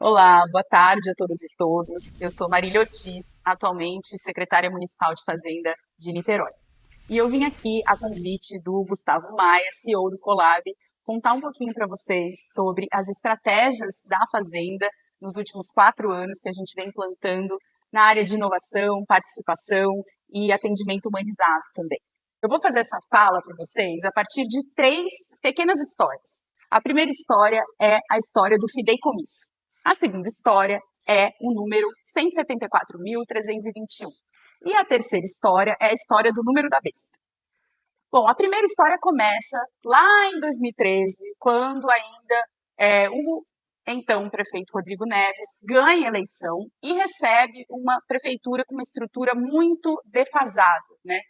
Olá, boa tarde a todas e todos. Eu sou Marília Ortiz, atualmente secretária municipal de Fazenda de Niterói. E eu vim aqui a convite do Gustavo Maia, CEO do Colab, contar um pouquinho para vocês sobre as estratégias da Fazenda nos últimos 4 anos que a gente vem implantando na área de inovação, participação e atendimento humanizado também. Eu vou fazer essa fala para vocês a partir de 3 pequenas histórias. A primeira história é a história do fideicomisso. A segunda história é o número 174.321. E a terceira história é a história do número da besta. Bom, a primeira história começa lá em 2013, quando ainda o então prefeito Rodrigo Neves ganha a eleição e recebe uma prefeitura com uma estrutura muito defasada, né?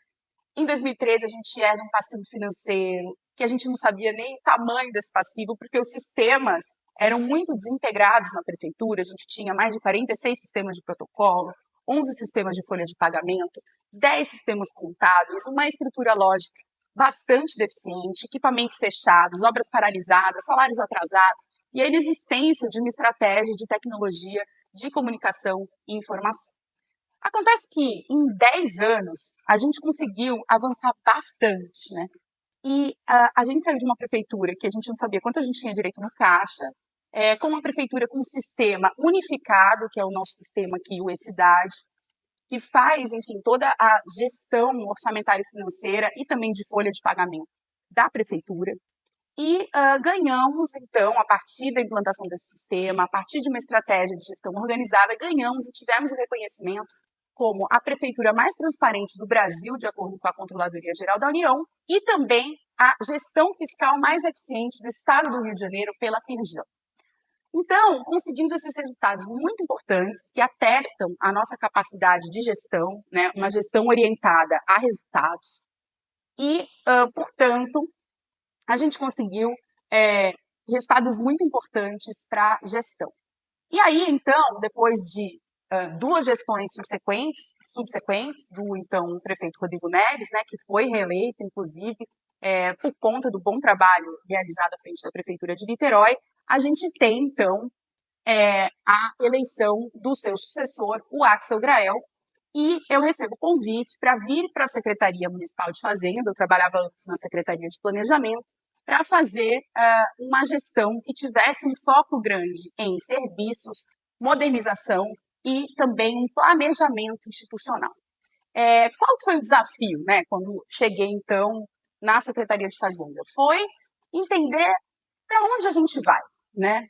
Em 2013, a gente era um passivo financeiro, que a gente não sabia nem o tamanho desse passivo, porque os sistemas eram muito desintegrados na prefeitura. A gente tinha mais de 46 sistemas de protocolo, 11 sistemas de folha de pagamento, 10 sistemas contábeis, uma estrutura lógica bastante deficiente, equipamentos fechados, obras paralisadas, salários atrasados, e a inexistência de uma estratégia de tecnologia de comunicação e informação. Acontece que em 10 anos a gente conseguiu avançar bastante, né? E a gente saiu de uma prefeitura que a gente não sabia quanto a gente tinha direito no caixa, com uma prefeitura com um sistema unificado, que é o nosso sistema aqui, o E-Cidade, que faz, enfim, toda a gestão orçamentária e financeira e também de folha de pagamento da prefeitura. E ganhamos, então, a partir da implantação desse sistema, a partir de uma estratégia de gestão organizada, ganhamos e tivemos o reconhecimento como a prefeitura mais transparente do Brasil, de acordo com a Controladoria Geral da União, e também a gestão fiscal mais eficiente do Estado do Rio de Janeiro pela Firjan. Então, conseguimos esses resultados muito importantes que atestam a nossa capacidade de gestão, né, uma gestão orientada a resultados, e, portanto, a gente conseguiu resultados muito importantes para a gestão. E aí, então, depois de 2 gestões subsequentes do então prefeito Rodrigo Neves, né, que foi reeleito, inclusive, por conta do bom trabalho realizado à frente da Prefeitura de Niterói, a gente tem, então, a eleição do seu sucessor, o Axel Grael, e eu recebo convite para vir para a Secretaria Municipal de Fazenda, eu trabalhava antes na Secretaria de Planejamento, para fazer uma gestão que tivesse um foco grande em serviços, modernização e também um planejamento institucional. Qual foi o desafio, né, quando cheguei, então, na Secretaria de Fazenda? Foi entender para onde a gente vai, né?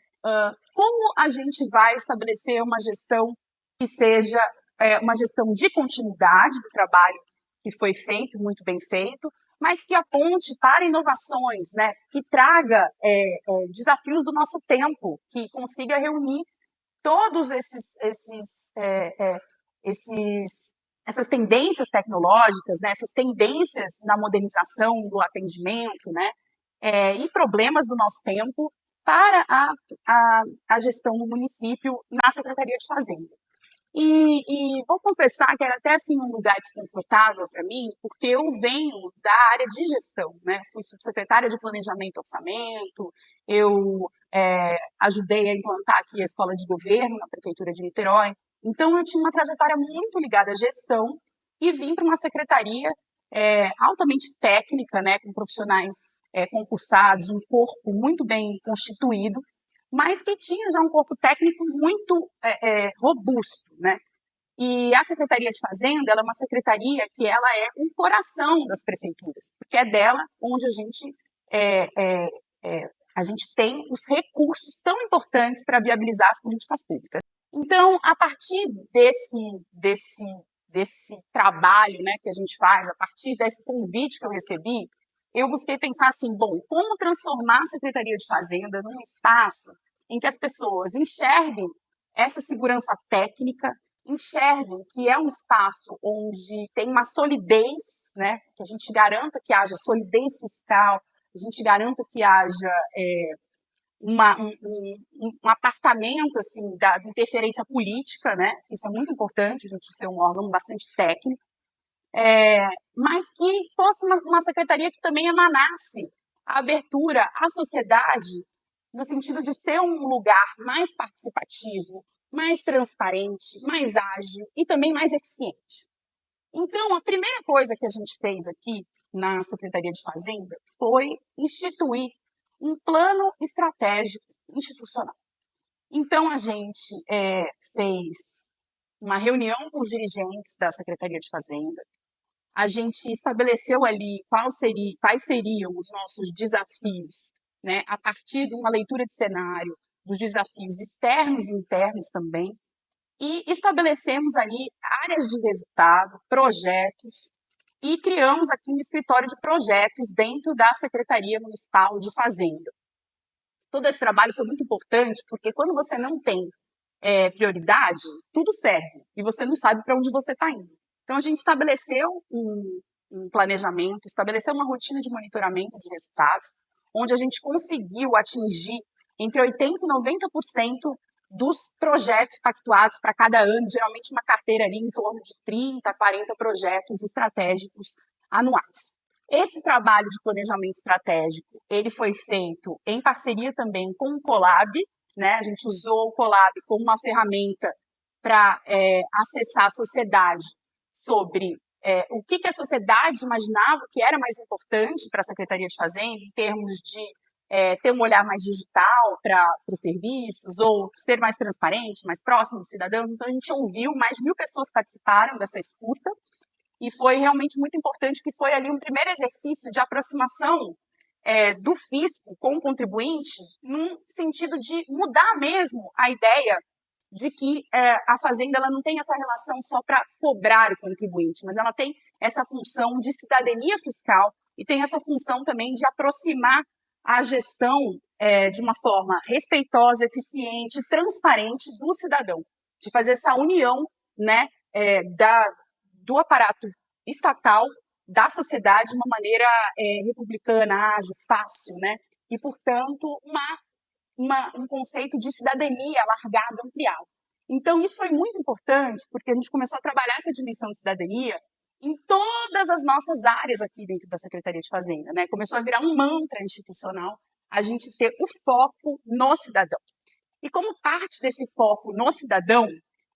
Como a gente vai estabelecer uma gestão que seja uma gestão de continuidade do trabalho que foi feito, muito bem feito, mas que aponte para inovações, né? Que traga desafios do nosso tempo, que consiga reunir todos essas tendências tecnológicas, né? Essas tendências na modernização do atendimento, né? E problemas do nosso tempo para a gestão do município na Secretaria de Fazenda. E vou confessar que era até assim um lugar desconfortável para mim, porque eu venho da área de gestão, né? Fui subsecretária de Planejamento e Orçamento, eu ajudei a implantar aqui a Escola de Governo na Prefeitura de Niterói, então eu tinha uma trajetória muito ligada à gestão e vim para uma secretaria altamente técnica, né? Com profissionais concursados, um corpo muito bem constituído, mas que tinha já um corpo técnico muito robusto, né? E a Secretaria de Fazenda, ela é uma secretaria que ela é um coração das prefeituras, porque é dela onde a gente tem os recursos tão importantes para viabilizar as políticas públicas. Então, a partir desse trabalho, né, que a gente faz, a partir desse convite que eu recebi, eu busquei pensar assim, bom, como transformar a Secretaria de Fazenda num espaço em que as pessoas enxerguem essa segurança técnica, enxerguem que é um espaço onde tem uma solidez, né, que a gente garanta que haja solidez fiscal, a gente garanta que haja um apartamento assim, da interferência política, né, isso é muito importante, a gente ser um órgão bastante técnico, mas que fosse uma secretaria que também emanasse a abertura à sociedade no sentido de ser um lugar mais participativo, mais transparente, mais ágil e também mais eficiente. Então, a primeira coisa que a gente fez aqui na Secretaria de Fazenda foi instituir um plano estratégico institucional. Então, a gente fez uma reunião com os dirigentes da Secretaria de Fazenda, a gente estabeleceu ali quais seriam os nossos desafios, né, a partir de uma leitura de cenário, dos desafios externos e internos também, e estabelecemos ali áreas de resultado, projetos, e criamos aqui um escritório de projetos dentro da Secretaria Municipal de Fazenda. Todo esse trabalho foi muito importante, porque quando você não tem prioridade, tudo serve, e você não sabe para onde você está indo. Então, a gente estabeleceu um planejamento, estabeleceu uma rotina de monitoramento de resultados, onde a gente conseguiu atingir entre 80% e 90% dos projetos pactuados para cada ano, geralmente uma carteira ali em torno de 30, 40 projetos estratégicos anuais. Esse trabalho de planejamento estratégico, ele foi feito em parceria também com o Colab, né? A gente usou o Colab como uma ferramenta para acessar a sociedade sobre o que a sociedade imaginava que era mais importante para a Secretaria de Fazenda, em termos de ter um olhar mais digital para os serviços, ou ser mais transparente, mais próximo do cidadão. Então, a gente ouviu, mais de 1.000 pessoas participaram dessa escuta, e foi realmente muito importante, que foi ali um primeiro exercício de aproximação do fisco com o contribuinte, num sentido de mudar mesmo a ideia de que a Fazenda ela não tem essa relação só para cobrar o contribuinte, mas ela tem essa função de cidadania fiscal e tem essa função também de aproximar a gestão de uma forma respeitosa, eficiente, transparente do cidadão, de fazer essa união, né, do aparato estatal, da sociedade de uma maneira republicana, ágil, fácil, né, e, portanto, um conceito de cidadania alargado, ampliado. Então, isso foi muito importante, porque a gente começou a trabalhar essa dimensão de cidadania em todas as nossas áreas aqui dentro da Secretaria de Fazenda, né? Começou a virar um mantra institucional a gente ter o foco no cidadão. E como parte desse foco no cidadão,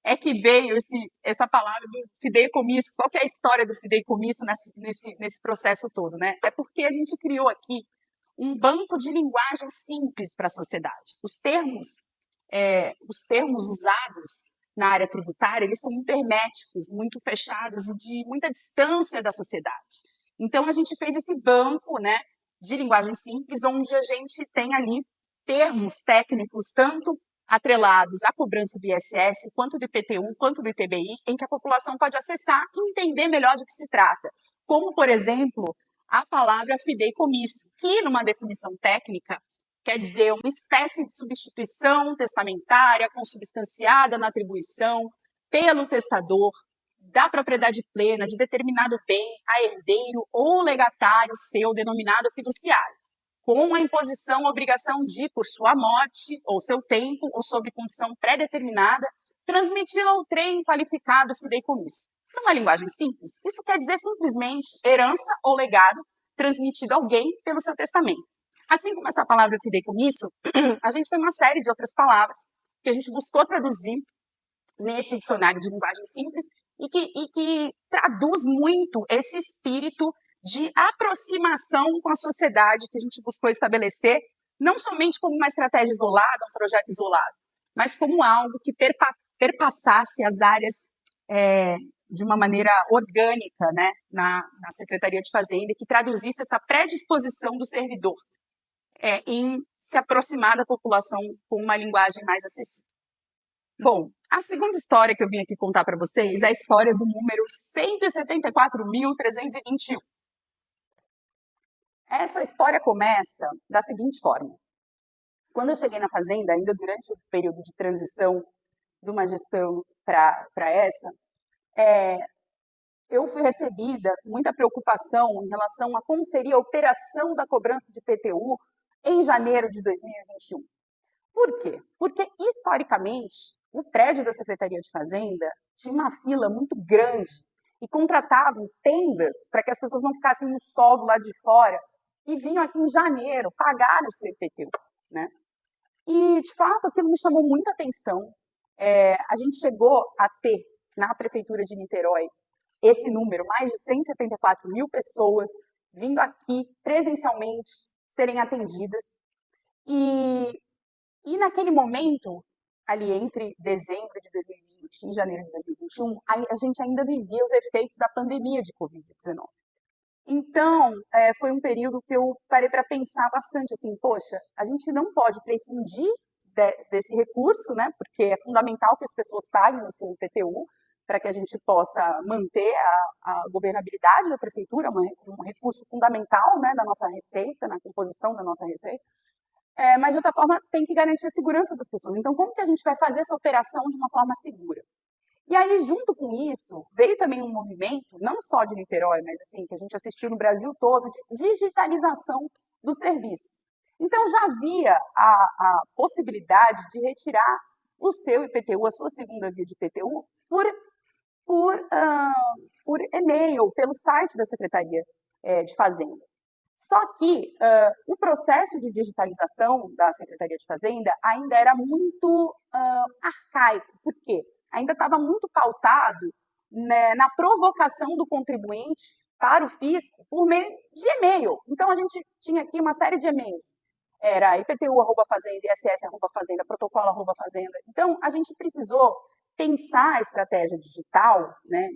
é que veio essa palavra do fideicomisso. Qual que é a história do fideicomisso nesse processo todo, né? É porque a gente criou aqui um banco de linguagem simples para a sociedade. Os termos usados na área tributária, eles são muito herméticos, muito fechados e de muita distância da sociedade. Então, a gente fez esse banco, né, de linguagem simples, onde a gente tem ali termos técnicos, tanto atrelados à cobrança do ISS, quanto do IPTU, quanto do ITBI, em que a população pode acessar e entender melhor do que se trata. Como, por exemplo, a palavra fideicomisso, que, numa definição técnica, quer dizer uma espécie de substituição testamentária consubstanciada na atribuição pelo testador da propriedade plena de determinado bem a herdeiro ou legatário seu denominado fiduciário, com a imposição ou obrigação de, por sua morte ou seu tempo, ou sob condição pré-determinada, transmiti-lo ao trem qualificado fideicomisso. Numa linguagem simples, isso quer dizer simplesmente herança ou legado transmitido a alguém pelo seu testamento. Assim como essa palavra fideicomisso, a gente tem uma série de outras palavras que a gente buscou traduzir nesse dicionário de linguagem simples e que traduz muito esse espírito de aproximação com a sociedade que a gente buscou estabelecer, não somente como uma estratégia isolada, um projeto isolado, mas como algo que perpassasse as áreas de uma maneira orgânica, né, na Secretaria de Fazenda, e que traduzisse essa predisposição do servidor em se aproximar da população com uma linguagem mais acessível. Bom, a segunda história que eu vim aqui contar para vocês é a história do número 174.321. Essa história começa da seguinte forma. Quando eu cheguei na Fazenda, ainda durante o período de transição de uma gestão para essa, eu fui recebida com muita preocupação em relação a como seria a operação da cobrança de IPTU em janeiro de 2021. Por quê? Porque, historicamente, o prédio da Secretaria de Fazenda tinha uma fila muito grande e contratavam tendas para que as pessoas não ficassem no sol do lado de fora e vinham aqui em janeiro pagar o seu IPTU, né? E, de fato, aquilo me chamou muita atenção. A gente chegou a ter, na Prefeitura de Niterói, esse número, mais de 174 mil pessoas vindo aqui presencialmente serem atendidas. E naquele momento, ali entre dezembro de 2020 e janeiro de 2021, a gente ainda vivia os efeitos da pandemia de Covid-19. Então, foi um período que eu parei para pensar bastante, assim, poxa, a gente não pode prescindir desse recurso, né, porque é fundamental que as pessoas paguem o seu IPTU para que a gente possa manter a governabilidade da prefeitura, um recurso fundamental, né, da nossa receita, na composição da nossa receita. Mas, de outra forma, tem que garantir a segurança das pessoas. Então, como que a gente vai fazer essa operação de uma forma segura? E aí, junto com isso, veio também um movimento, não só de Niterói, mas assim, que a gente assistiu no Brasil todo, de digitalização dos serviços. Então, já havia a possibilidade de retirar o seu IPTU, a sua segunda via de IPTU, por e-mail, pelo site da Secretaria de Fazenda. Só que o processo de digitalização da Secretaria de Fazenda ainda era muito arcaico. Por quê? Ainda estava muito pautado, né, na provocação do contribuinte para o fisco por meio de e-mail. Então, a gente tinha aqui uma série de e-mails. Era IPTU@Fazenda, ISS@Fazenda, Protocolo@Fazenda. Então, a gente precisou pensar a estratégia digital, né,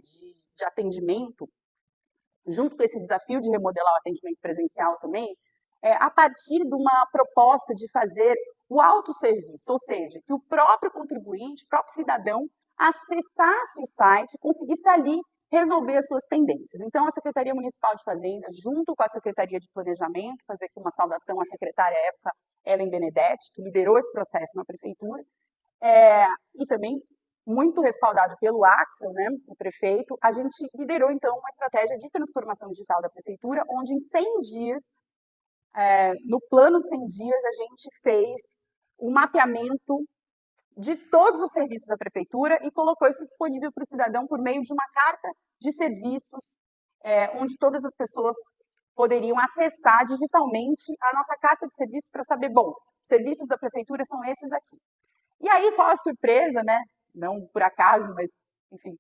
de atendimento, junto com esse desafio de remodelar o atendimento presencial também, a partir de uma proposta de fazer o autosserviço, ou seja, que o próprio contribuinte, o próprio cidadão, acessasse o site e conseguisse ali resolver as suas pendências. Então, a Secretaria Municipal de Fazenda, junto com a Secretaria de Planejamento, fazer aqui uma saudação à secretária à época, Ellen Benedetti, que liderou esse processo na Prefeitura, e também muito respaldado pelo Axel, né, o prefeito, a gente liderou, então, uma estratégia de transformação digital da Prefeitura, onde em 100 dias, no plano de 100 dias, a gente fez um mapeamento de todos os serviços da Prefeitura e colocou isso disponível para o cidadão por meio de uma carta de serviços, onde todas as pessoas poderiam acessar digitalmente a nossa carta de serviços para saber, bom, serviços da Prefeitura são esses aqui. E aí, qual a surpresa, né? Não por acaso, mas, enfim,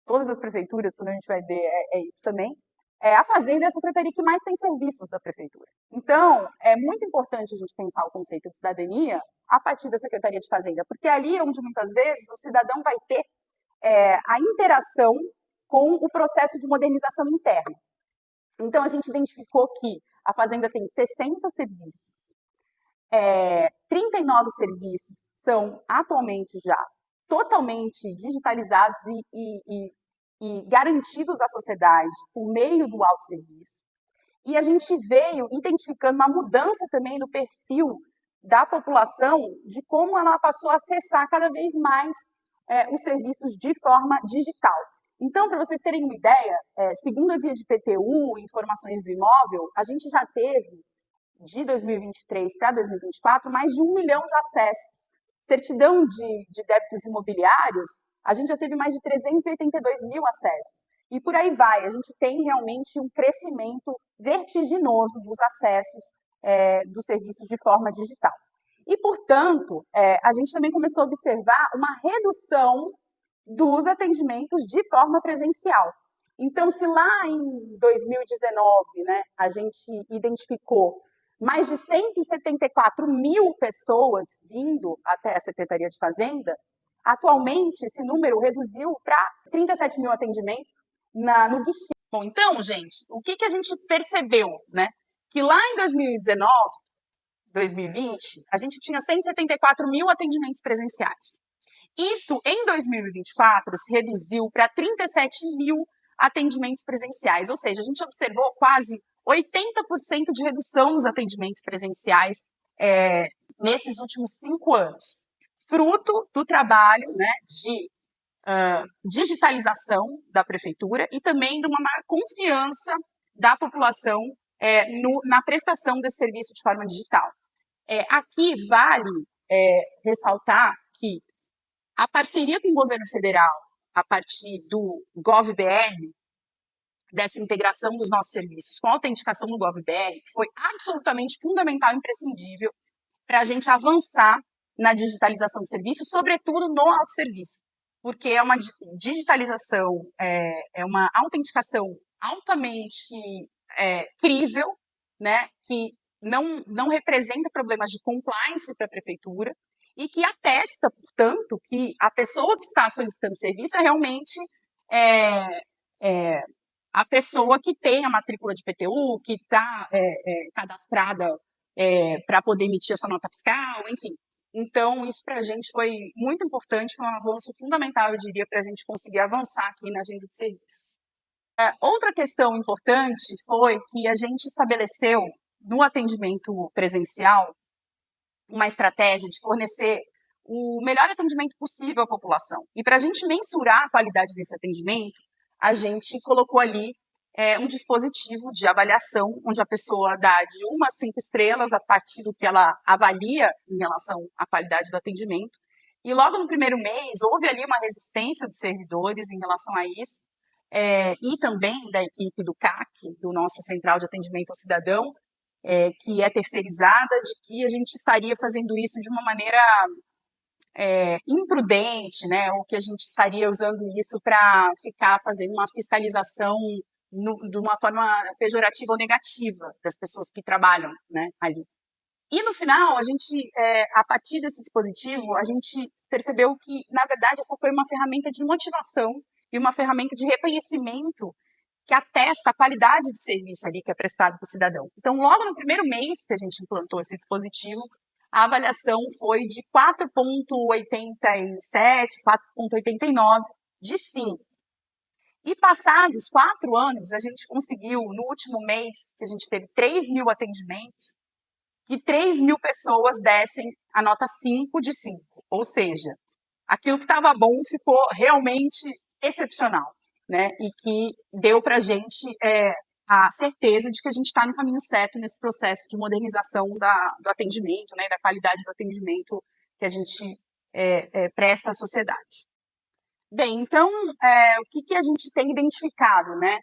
todas as prefeituras, quando a gente vai ver, é isso também. A Fazenda é a secretaria que mais tem serviços da Prefeitura. Então, é muito importante a gente pensar o conceito de cidadania a partir da Secretaria de Fazenda, porque ali é onde, muitas vezes, o cidadão vai ter a interação com o processo de modernização interna. Então, a gente identificou que a Fazenda tem 60 serviços, 39 serviços são atualmente já totalmente digitalizados e garantidos à sociedade por meio do autosserviço. E a gente veio identificando uma mudança também no perfil da população, de como ela passou a acessar cada vez mais os serviços de forma digital. Então, para vocês terem uma ideia, segundo a via de IPTU, informações do imóvel, a gente já teve, de 2023 para 2024, mais de 1 milhão de acessos. Certidão de débitos imobiliários, a gente já teve mais de 382 mil acessos. E por aí vai, a gente tem realmente um crescimento vertiginoso dos acessos dos serviços de forma digital. E, portanto, a gente também começou a observar uma redução dos atendimentos de forma presencial. Então, se lá em 2019, né, a gente identificou mais de 174 mil pessoas vindo até a Secretaria de Fazenda, atualmente esse número reduziu para 37 mil atendimentos no guichê. Bom, então, gente, o que a gente percebeu, né? Que lá em 2019, 2020, a gente tinha 174 mil atendimentos presenciais. Isso, em 2024, se reduziu para 37 mil atendimentos presenciais, ou seja, a gente observou quase 80% de redução nos atendimentos presenciais nesses últimos 5 anos, fruto do trabalho, né, de digitalização da prefeitura e também de uma maior confiança da população na prestação desse serviço de forma digital. Aqui vale ressaltar que a parceria com o governo federal, a partir do GovBR, dessa integração dos nossos serviços com a autenticação do GovBR, foi absolutamente fundamental e imprescindível para a gente avançar na digitalização do serviço, sobretudo no autosserviço, porque é uma digitalização, é uma autenticação altamente crível, né, que não representa problemas de compliance para a prefeitura e que atesta, portanto, que a pessoa que está solicitando o serviço é realmente a pessoa que tem a matrícula de PTU, que está cadastrada para poder emitir a sua nota fiscal, enfim. Então, isso para a gente foi muito importante, foi um avanço fundamental, eu diria, para a gente conseguir avançar aqui na agenda de serviços. Outra questão importante foi que a gente estabeleceu, no atendimento presencial, uma estratégia de fornecer o melhor atendimento possível à população. E para a gente mensurar a qualidade desse atendimento, a gente colocou ali um dispositivo de avaliação, onde a pessoa dá de 1 a 5 estrelas a partir do que ela avalia em relação à qualidade do atendimento. E logo no primeiro mês, houve ali uma resistência dos servidores em relação a isso, e também da equipe do CAC, do nossa Central de Atendimento ao Cidadão, que é terceirizada, de que a gente estaria fazendo isso de uma maneira imprudente, né, ou que a gente estaria usando isso para ficar fazendo uma fiscalização de uma forma pejorativa ou negativa das pessoas que trabalham, né, ali. E no final, a gente, a partir desse dispositivo, a gente percebeu que, na verdade, essa foi uma ferramenta de motivação e uma ferramenta de reconhecimento que atesta a qualidade do serviço ali que é prestado para o cidadão. Então, logo no primeiro mês que a gente implantou esse dispositivo, a avaliação foi de 4,87, 4,89 de 5. E passados 4 anos, a gente conseguiu, no último mês, que a gente teve 3.000 atendimentos, que 3.000 pessoas dessem a nota 5 de 5. Ou seja, aquilo que estava bom ficou realmente excepcional, né? E que deu para a gente a certeza de que a gente está no caminho certo nesse processo de modernização do atendimento, né? Da qualidade do atendimento que a gente presta à sociedade. Bem, então, o que a gente tem identificado, né?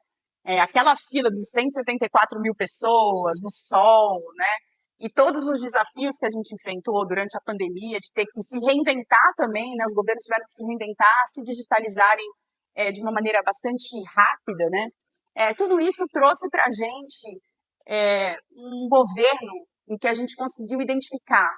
Aquela fila dos 174.000 pessoas no sol, né? E todos os desafios que a gente enfrentou durante a pandemia, de ter que se reinventar também, né? Os governos tiveram que se reinventar, se digitalizarem de uma maneira bastante rápida, né? Tudo isso trouxe para a gente um governo em que a gente conseguiu identificar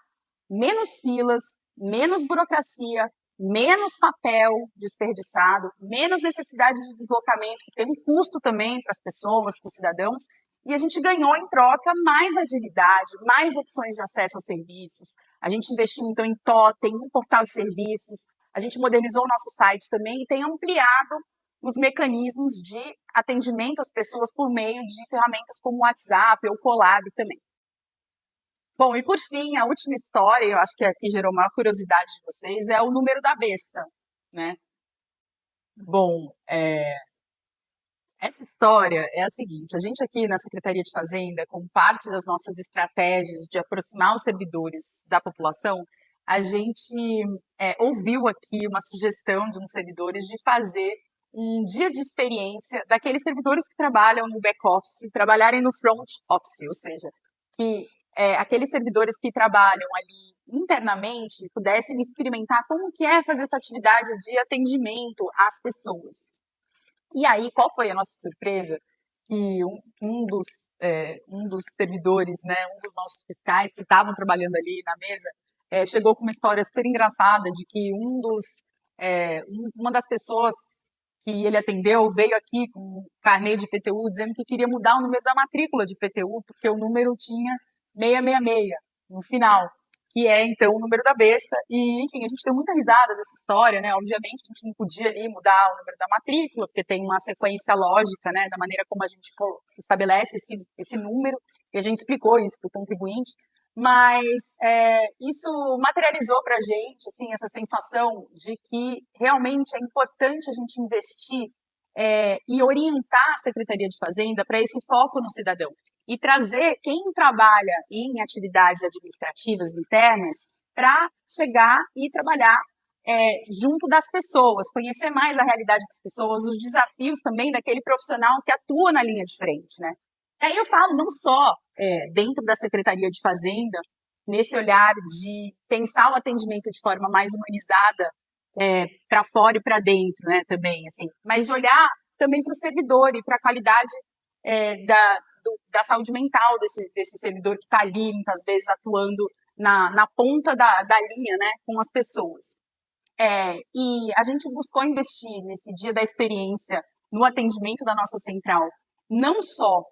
menos filas, menos burocracia, menos papel desperdiçado, menos necessidade de deslocamento, que tem um custo também para as pessoas, para os cidadãos, e a gente ganhou em troca mais agilidade, mais opções de acesso aos serviços. A gente investiu então em Totem, um portal de serviços, a gente modernizou o nosso site também e tem ampliado os mecanismos de atendimento às pessoas por meio de ferramentas como o WhatsApp ou o Colab também. Bom, e por fim, a última história, eu acho que aqui gerou maior curiosidade de vocês, é o número da besta, né? Bom, essa história é a seguinte: a gente aqui na Secretaria de Fazenda, como parte das nossas estratégias de aproximar os servidores da população, a gente ouviu aqui uma sugestão de uns servidores de fazer um dia de experiência daqueles servidores que trabalham no back-office, trabalharem no front-office, ou seja, que aqueles servidores que trabalham ali internamente pudessem experimentar como que é fazer essa atividade de atendimento às pessoas. E aí, qual foi a nossa surpresa? Que um dos servidores, né, um dos nossos fiscais que estavam trabalhando ali na mesa, chegou com uma história super engraçada de que uma das pessoas que ele atendeu veio aqui com um carnê de PTU dizendo que queria mudar o número da matrícula de PTU, porque o número tinha 666 no final, que é então o número da besta. E, enfim, a gente deu muita risada dessa história, né? Obviamente, a gente não podia ali mudar o número da matrícula, porque tem uma sequência lógica, né, da maneira como a gente estabelece esse número, e a gente explicou isso para o contribuinte. Mas isso materializou para a gente assim, essa sensação de que realmente é importante a gente investir e orientar a Secretaria de Fazenda para esse foco no cidadão e trazer quem trabalha em atividades administrativas internas para chegar e trabalhar junto das pessoas, conhecer mais a realidade das pessoas, os desafios também daquele profissional que atua na linha de frente, né? Aí eu falo não só dentro da Secretaria de Fazenda, nesse olhar de pensar o atendimento de forma mais humanizada, para fora e para dentro, né, também, assim, mas de olhar também para o servidor e para a qualidade da saúde mental desse servidor que está ali, muitas vezes, atuando na ponta da linha, né, com as pessoas. E a gente buscou investir nesse dia da experiência no atendimento da nossa central, não só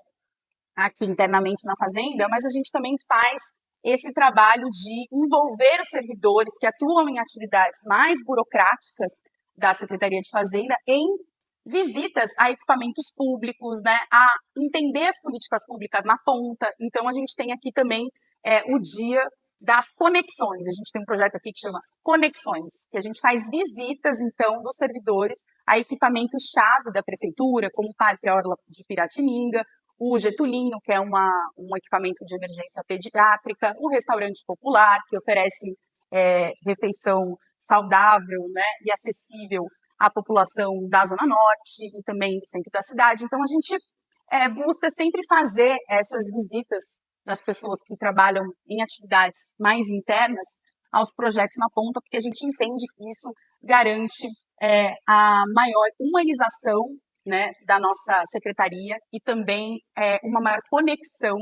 aqui internamente na fazenda, mas a gente também faz esse trabalho de envolver os servidores que atuam em atividades mais burocráticas da Secretaria de Fazenda em visitas a equipamentos públicos, né, a entender as políticas públicas na ponta. Então, a gente tem aqui também o dia das conexões. A gente tem um projeto aqui que chama Conexões, que a gente faz visitas, então, dos servidores a equipamentos-chave da prefeitura, como o Parque Orla de Piratininga, o Getulinho, que é um equipamento de emergência pediátrica, um restaurante popular que oferece refeição saudável, né, e acessível à população da Zona Norte e também do centro da cidade. Então, a gente busca sempre fazer essas visitas das pessoas que trabalham em atividades mais internas aos projetos na ponta, porque a gente entende que isso garante a maior humanização, né, da nossa secretaria e também uma maior conexão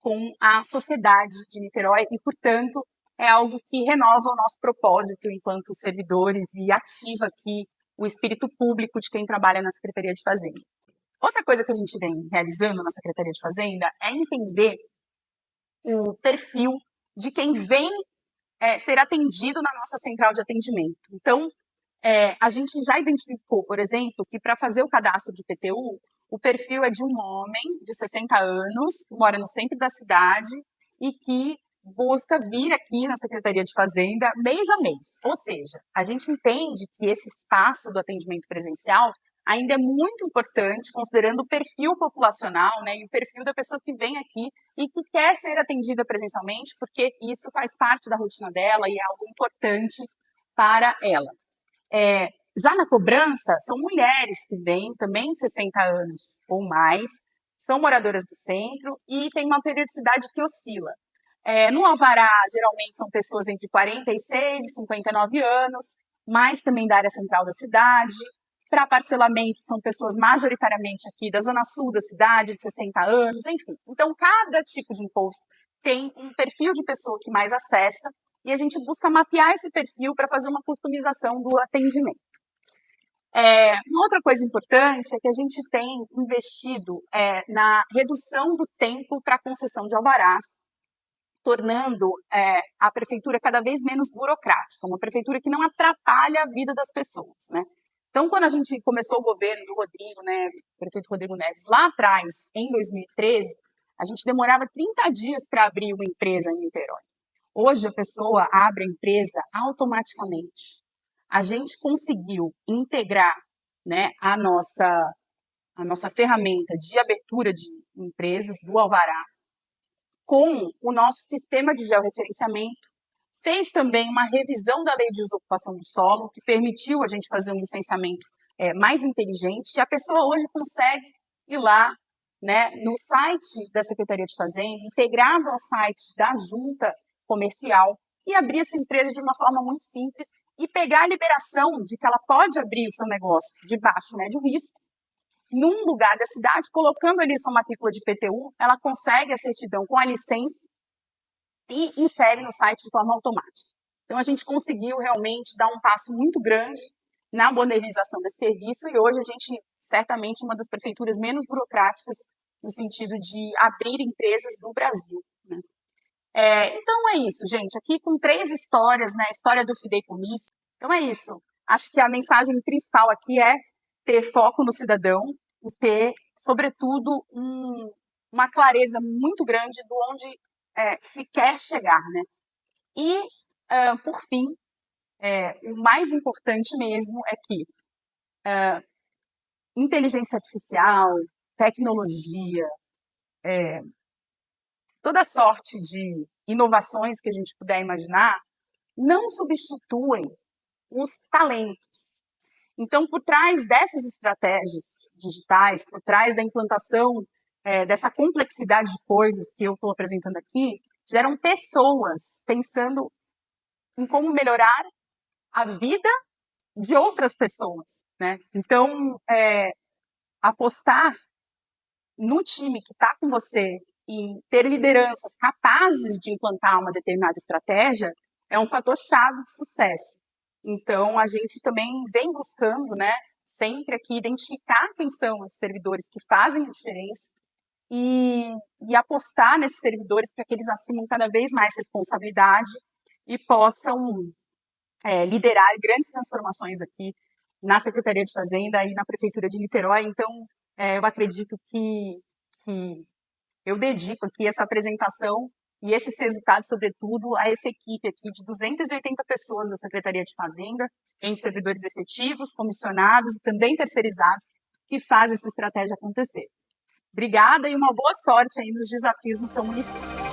com a sociedade de Niterói e, portanto, é algo que renova o nosso propósito enquanto servidores e ativa aqui o espírito público de quem trabalha na Secretaria de Fazenda. Outra coisa que a gente vem realizando na Secretaria de Fazenda é entender o perfil de quem vem ser atendido na nossa central de atendimento. Então, a gente já identificou, por exemplo, que para fazer o cadastro de IPTU, o perfil é de um homem de 60 anos, que mora no centro da cidade e que busca vir aqui na Secretaria de Fazenda mês a mês. Ou seja, a gente entende que esse espaço do atendimento presencial ainda é muito importante, considerando o perfil populacional, né, e o perfil da pessoa que vem aqui e que quer ser atendida presencialmente, porque isso faz parte da rotina dela e é algo importante para ela. Já na cobrança, são mulheres que vêm também de 60 anos ou mais, são moradoras do centro e tem uma periodicidade que oscila. No alvará, geralmente são pessoas entre 46 e 59 anos, mas também da área central da cidade. Para parcelamento, são pessoas majoritariamente aqui da zona sul da cidade, de 60 anos, enfim. Então, cada tipo de imposto tem um perfil de pessoa que mais acessa e a gente busca mapear esse perfil para fazer uma customização do atendimento. Uma outra coisa importante é que a gente tem investido na redução do tempo para concessão de alvarás, tornando a prefeitura cada vez menos burocrática, uma prefeitura que não atrapalha a vida das pessoas, né? Então, quando a gente começou o governo do Rodrigo, né, prefeito Rodrigo Neves, lá atrás, em 2013, a gente demorava 30 dias para abrir uma empresa em Niterói. Hoje, a pessoa abre a empresa automaticamente. A gente conseguiu integrar, né, a nossa ferramenta de abertura de empresas, do Alvará, com o nosso sistema de georreferenciamento, fez também uma revisão da lei de desocupação do solo, que permitiu a gente fazer um licenciamento mais inteligente, e a pessoa hoje consegue ir lá, né, no site da Secretaria de Fazenda, integrado ao site da Junta Comercial, e abrir a sua empresa de uma forma muito simples e pegar a liberação de que ela pode abrir o seu negócio de baixo e médio risco, num lugar da cidade, colocando ali sua matrícula de IPTU, ela consegue a certidão com a licença e insere no site de forma automática. Então, a gente conseguiu realmente dar um passo muito grande na modernização desse serviço e hoje a gente, certamente, é uma das prefeituras menos burocráticas no sentido de abrir empresas no Brasil, né? Então, é isso, gente. Aqui com 3 histórias, né? A história do fideicomisso. Então, é isso. Acho que a mensagem principal aqui é ter foco no cidadão e ter, sobretudo, uma clareza muito grande de onde se quer chegar, né? E, por fim, o mais importante mesmo é que inteligência artificial, tecnologia, toda sorte de inovações que a gente puder imaginar, não substituem os talentos. Então, por trás dessas estratégias digitais, por trás da implantação dessa complexidade de coisas que eu estou apresentando aqui, tiveram pessoas pensando em como melhorar a vida de outras pessoas, né? Então, apostar no time que está com você e ter lideranças capazes de implantar uma determinada estratégia é um fator chave de sucesso. Então, a gente também vem buscando, né, sempre aqui identificar quem são os servidores que fazem a diferença e apostar nesses servidores para que eles assumam cada vez mais responsabilidade e possam liderar grandes transformações aqui na Secretaria de Fazenda e na Prefeitura de Niterói. Então, eu acredito que eu dedico aqui essa apresentação e esses resultados, sobretudo, a essa equipe aqui de 280 pessoas da Secretaria de Fazenda, entre servidores efetivos, comissionados e também terceirizados, que fazem essa estratégia acontecer. Obrigada e uma boa sorte aí nos desafios no seu município.